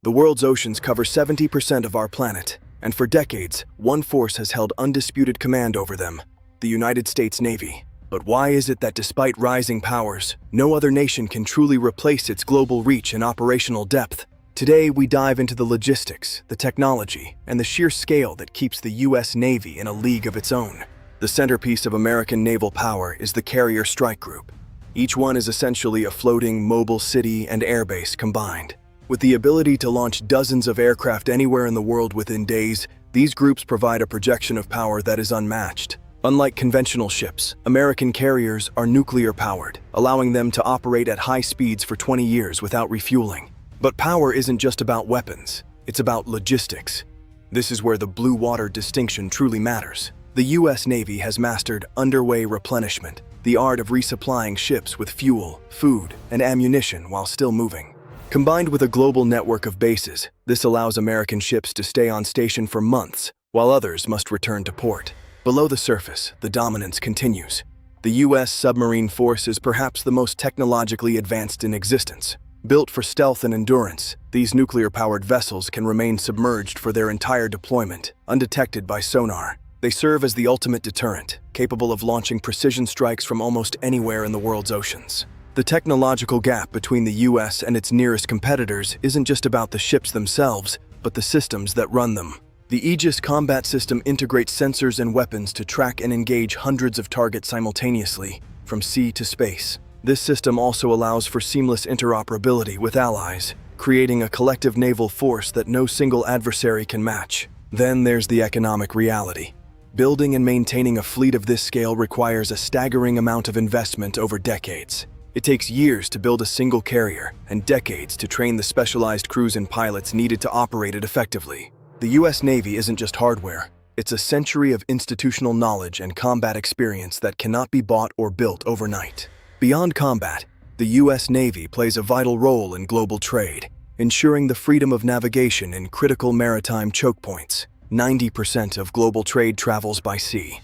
The world's oceans cover 70% of our planet, and for decades, one force has held undisputed command over them: the United States Navy. But why is it that despite rising powers, no other nation can truly replace its global reach and operational depth? Today, we dive into the logistics, the technology, and the sheer scale that keeps the U.S. Navy in a league of its own. The centerpiece of American naval power is the Carrier Strike Group. Each one is essentially a floating, mobile city and airbase combined. With the ability to launch dozens of aircraft anywhere in the world within days, these groups provide a projection of power that is unmatched. Unlike conventional ships, American carriers are nuclear-powered, allowing them to operate at high speeds for 20 years without refueling. But power isn't just about weapons, it's about logistics. This is where the blue water distinction truly matters. The U.S. Navy has mastered underway replenishment, the art of resupplying ships with fuel, food, and ammunition while still moving. Combined with a global network of bases, this allows American ships to stay on station for months, while others must return to port. Below the surface, the dominance continues. The U.S. submarine force is perhaps the most technologically advanced in existence. Built for stealth and endurance, these nuclear-powered vessels can remain submerged for their entire deployment, undetected by sonar. They serve as the ultimate deterrent, capable of launching precision strikes from almost anywhere in the world's oceans. The technological gap between the U.S. and its nearest competitors isn't just about the ships themselves, but the systems that run them. The Aegis combat system integrates sensors and weapons to track and engage hundreds of targets simultaneously, from sea to space. This system also allows for seamless interoperability with allies, creating a collective naval force that no single adversary can match. Then there's the economic reality. Building and maintaining a fleet of this scale requires a staggering amount of investment over decades. It takes years to build a single carrier, and decades to train the specialized crews and pilots needed to operate it effectively. The U.S. Navy isn't just hardware. It's a century of institutional knowledge and combat experience that cannot be bought or built overnight. Beyond combat, the U.S. Navy plays a vital role in global trade, ensuring the freedom of navigation in critical maritime choke points. 90% of global trade travels by sea.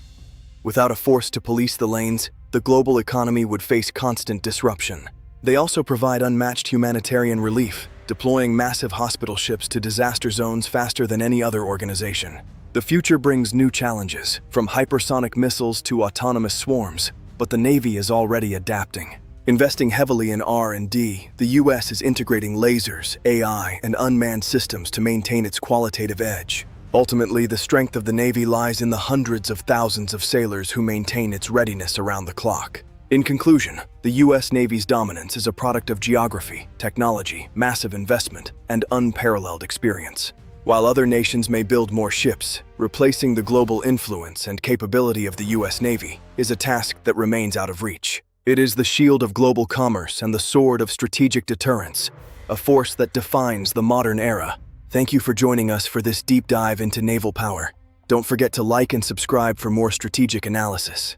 Without a force to police the lanes, the global economy would face constant disruption. They also provide unmatched humanitarian relief, deploying massive hospital ships to disaster zones faster than any other organization. The future brings new challenges, from hypersonic missiles to autonomous swarms, but the Navy is already adapting. Investing heavily in R&D, the U.S. is integrating lasers, AI, and unmanned systems to maintain its qualitative edge. Ultimately, the strength of the Navy lies in the hundreds of thousands of sailors who maintain its readiness around the clock. In conclusion, the U.S. Navy's dominance is a product of geography, technology, massive investment, and unparalleled experience. While other nations may build more ships, replacing the global influence and capability of the U.S. Navy is a task that remains out of reach. It is the shield of global commerce and the sword of strategic deterrence, a force that defines the modern era. Thank you for joining us for this deep dive into naval power. Don't forget to like and subscribe for more strategic analysis.